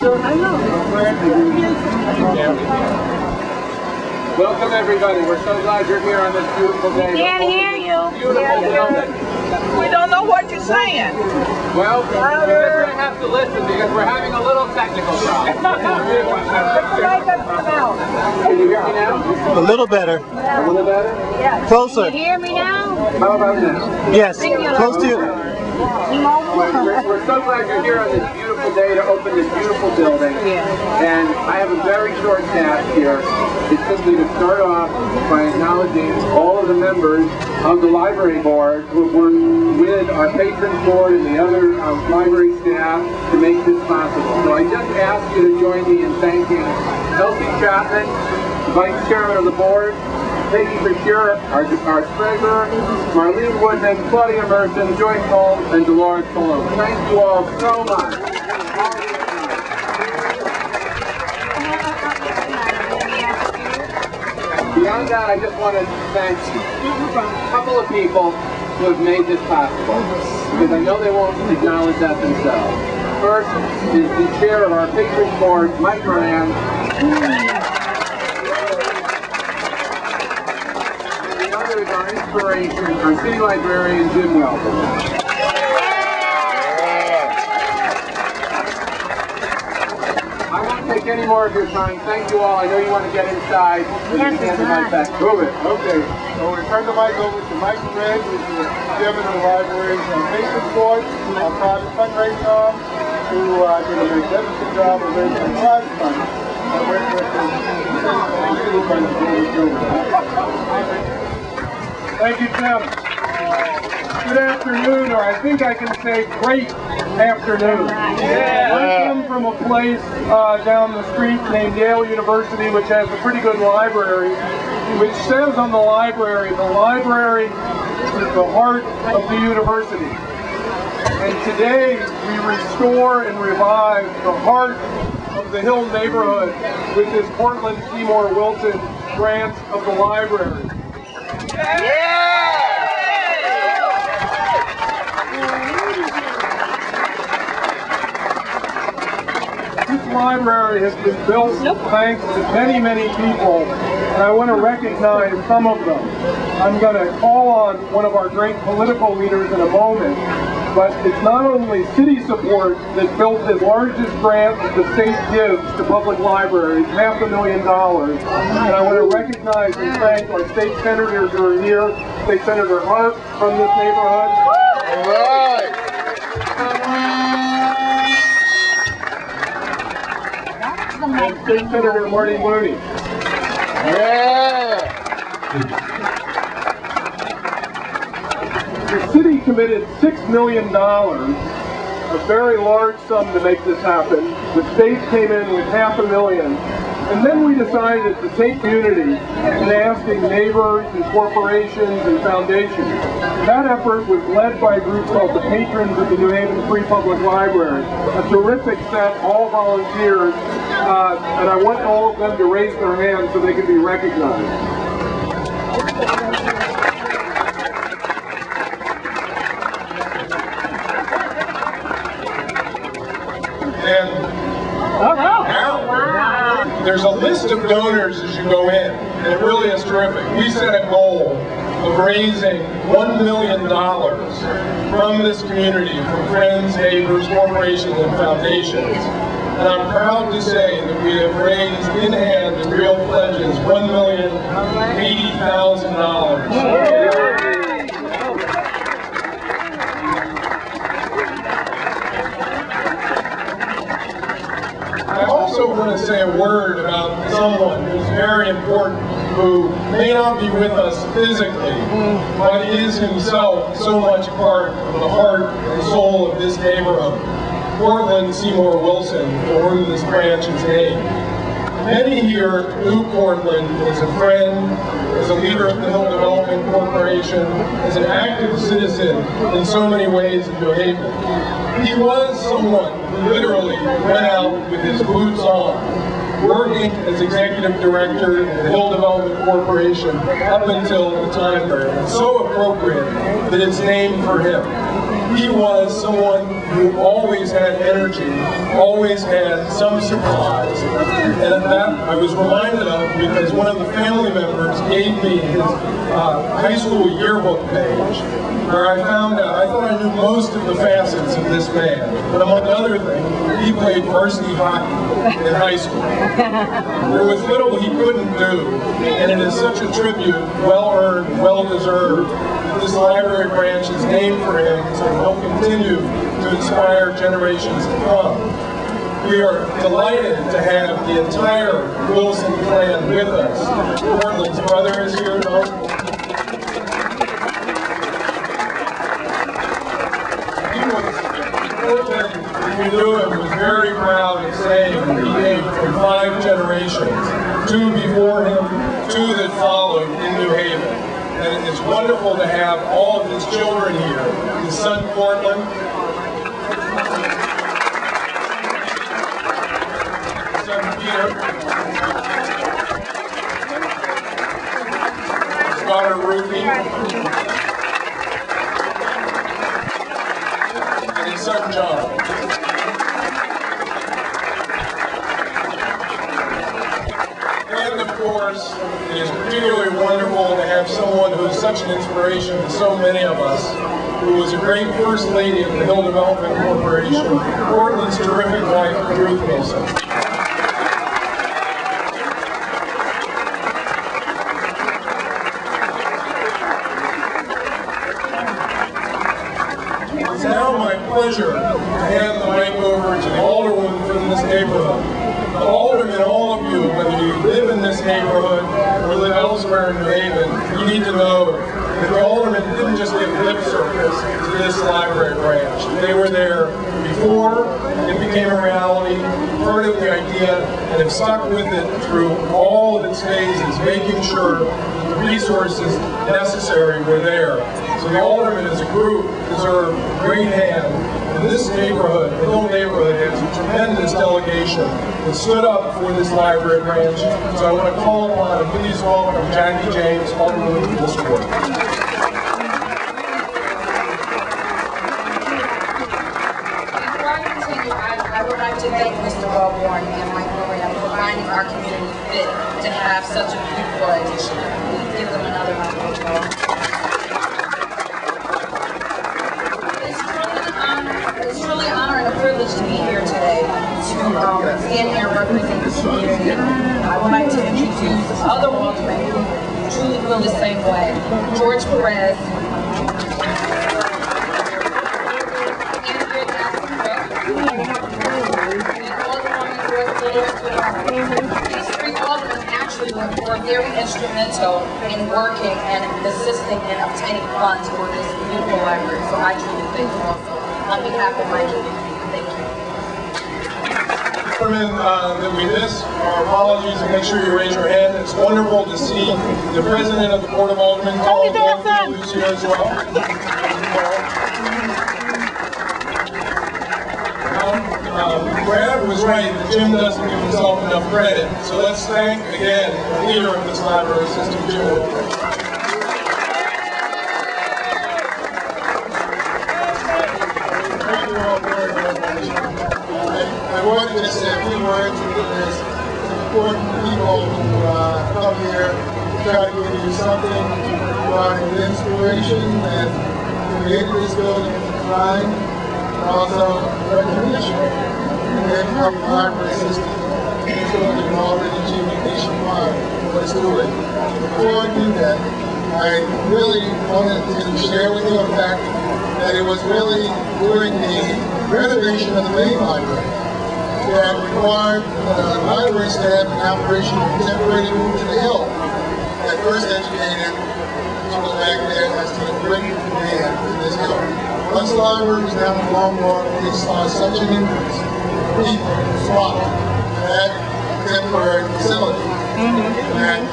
Welcome everybody. We're so glad you're here on this beautiful day. Can't hear you. Beautiful building. We don't know what you're saying. Well, you're going to have to listen because we're having a little technical problem. Can you hear me now? A little better. A little better? Yeah. Closer. Can you hear me now? How about now? Yes. Close to you. We're so glad you're here on this beautiful day to open this beautiful building. And I have a very short task here. It's simply to start off by acknowledging all of the members of the library board who have worked with our patrons board and the other library staff to make this possible. So I just ask you to join me in thanking Elsie Chapman, Vice Chairman of the board, Peggy Fisher, our treasurer, Marlene Woodman, Claudia Merson, Joyce Holmes, and Dolores Colon. Thank you all so much. Beyond that, I just want to thank a couple of people who have made this possible, because I know they won't acknowledge that themselves. First is the chair of our patrons board, Mike Moran. Our inspiration, our city librarian, Jim Welton. I won't take any more of your time. Thank you all. I know you want to get inside. Move it. Okay. So we turn the mic over to Mike Moran, who's the chairman of the library's patrons board, our private fundraising arm, who did a magnificent job of raising private funds. Thank you, Tim. Good afternoon, or I think I can say great afternoon. I come from a place down the street named Yale University, which has a pretty good library, which says on the library is the heart of the university. And today we restore and revive the heart of the Hill neighborhood with this Courtland Seymour Wilson grant of the library. This library has been built thanks to many, many people, and I want to recognize some of them. I'm going to call on one of our great political leaders in a moment, but it's not only city support that built the largest grant that the state gives to public libraries, $500,000. And I want to recognize and thank our state senators who are here, State Senator Hart from this neighborhood. All right. And State Senator Marty Looney. Yeah. The city committed $6 million, a very large sum to make this happen. The state came in with $500,000. And then we decided to take community in asking neighbors and corporations and foundations. That effort was led by a group called the Patrons of the New Haven Free Public Library, a terrific set, all volunteers, and I want all of them to raise their hands so they can be recognized. There's a list of donors as you go in, and it really is terrific. We set a goal of raising $1 million from this community, from friends, neighbors, corporations, and foundations. And I'm proud to say that we have raised in hand in real pledges $1,080,000. I also want to say a word about someone who's very important, who may not be with us physically, but is himself so much part of the heart and soul of this neighborhood. Courtland Seymour Wilson, for whom this branch is named. Many here knew Courtland as a friend, as a leader of the Hill Development Corporation, as an active citizen in so many ways in New Haven. He was someone who literally went out with his boots on, working as executive director of the Hill Development Corporation up until the time there. It's so appropriate that it's named for him. He was someone who always had energy, always had some surprise. And that I was reminded of because one of the family members gave me his high school yearbook page, where I found out, I thought I knew most of the facets of this man, but among other things, he played varsity hockey in high school. There was little he couldn't do, and it is such a tribute, well-earned, well-deserved. This library branch is named for him, so he'll continue to inspire generations to come. We are delighted to have the entire Wilson clan with us. Courtland's brother is here, Courtland, we knew him, was very proud of saying he came from 5 generations, 2 before him, 2 that followed in New Haven. And it's wonderful to have all of his children here. His son Courtland, his son Peter, his daughter Ruthie, and his son John. And of course, it is particularly wonderful to have someone who is such an inspiration to so many of us, who was a great First Lady of the Hill Development Corporation, Courtland's terrific wife, Ruth Wilson. It's now my pleasure to hand the mic over to the alderwoman from this neighborhood. The aldermen, all of you, whether you live in this neighborhood or live elsewhere in New Haven, you need to know that the aldermen didn't just give lip service to this library branch. They were there before it became a reality, part of the idea, and have stuck with it through all of its phases, making sure the resources necessary were there. So the aldermen as a group deserve a great hand. And this neighborhood, the whole neighborhood, has a tremendous delegation that stood up for this library branch. So I want to call upon and please welcome Jackie James, alderwoman from this ward. Before I continue, I would like to thank Mr. Wellborn and Mike Moran for finding our community fit to have such a beautiful addition. Please give them another round of applause. It's truly an honor and a privilege to be here today to stand here and represent the community. I would like to introduce other aldermen who truly feel the same way. George Perez, these 3 aldermen actually were very instrumental in working and assisting in obtaining funds for this beautiful library. So I truly thank you also on behalf of my community. Thank you. Gentlemen that we miss, our apologies, and make sure you raise your hand. It's wonderful to see the president of the Board of Aldermen, who's here as well. Brad was right that Jim doesn't give himself enough credit. So let's thank again the leader of this library system, Jim. I wanted to say a few words to this important people who come here to try to give you something to provide inspiration and create this building and design, and also recognition and from the library system. This building already achieving nationwide what it's doing. Before I do that, I really wanted to share with you the fact that it was really during the renovation of the main library that required library staff and operation of temporary move to the hill. That first educated people back there as to the great demand for this hill. Once the library was down in Longmore, we saw such an increase. People flocked to that temporary facility. And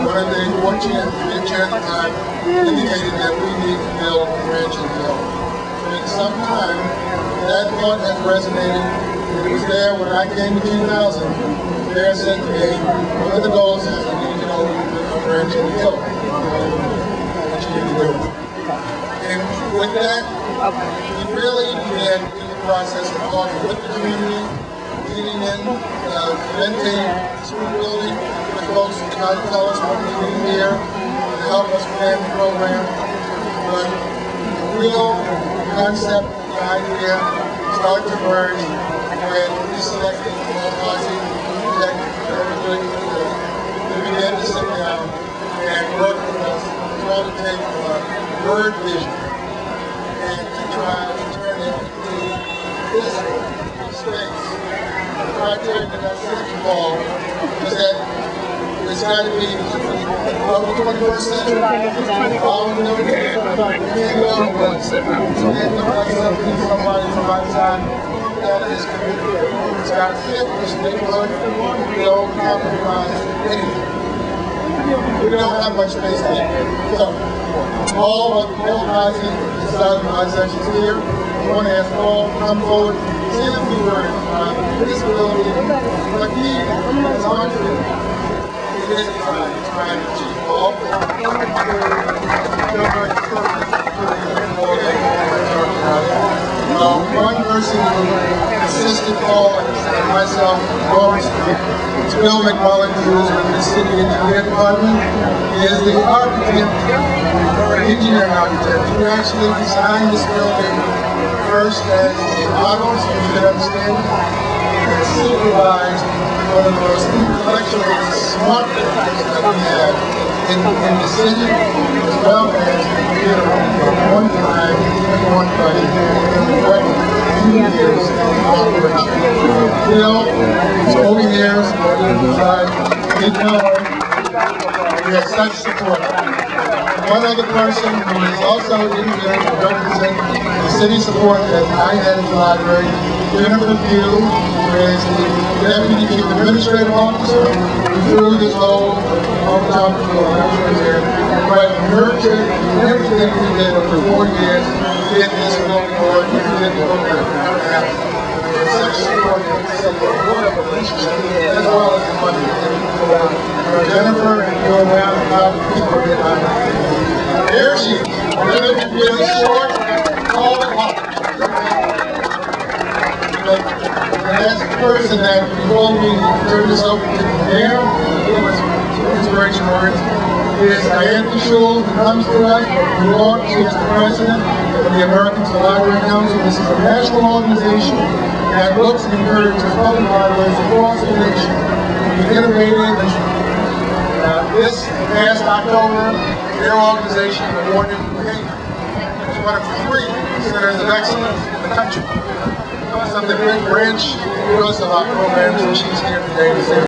one of the fortunate chair at the time indicated that we need to build a branch in the hill. So in some time, that thought has resonated. It was there when I came in 2000. There said to me, one of the goals is you need to know a branch in the hill. What you need to do. And with that, We really began in the process of talking with the community, meeting in, renting school building with folks who try to tell us what we need here to help us plan the program. But the real concept, the idea, started to emerge when we selected the housing architect we began to sit down and work with us to try to take the word vision and to try to turn it into physical space. The criteria that I said to Paul is that it's got to be of the 21st century. All we know is that we can't go somebody from outside that is committed. It's got to fit this neighborhood. We don't compromise anything. We don't have much space here. So, all of the housing decided by sections here. I want to ask Paul to come forward, say a few words about this building, but he is on to it. It is trying to achieve all. One person who assisted Paul and myself enormously is Bill McMullen, who is with the city engineer department. He is the architect, or engineering architect, who actually designed this building first as a model, so you can understand it, and supervised one of the most intellectually smart buildings that we have in the city, as well as one time, one buddy, what 2 years in operation. Bill is over years, we have such support. One other person who is also in here to represent the city support that I had at the library, Jennifer Pugh, who is the Deputy Chief Administrative Officer, who threw this whole top of the here. But her tip, everything we did over 4 years, we did this building work, we did the program. Such support from the city, as well as the money. Jennifer and Bill around the top of people behind her. Here she is. Really short, tall, and hot. The last person that before we turn this over to the mayor, it was inspiration words, is Diane Schul, who comes to us from New York. She is the president of the Americans for Library Council. This is a national organization that looks and encourages public libraries across the nation. We innovated this past October, their organization awarded it's one of 3 centers of excellence in the country. Something Rick Branch, who does a lot of programs, and she's here today to say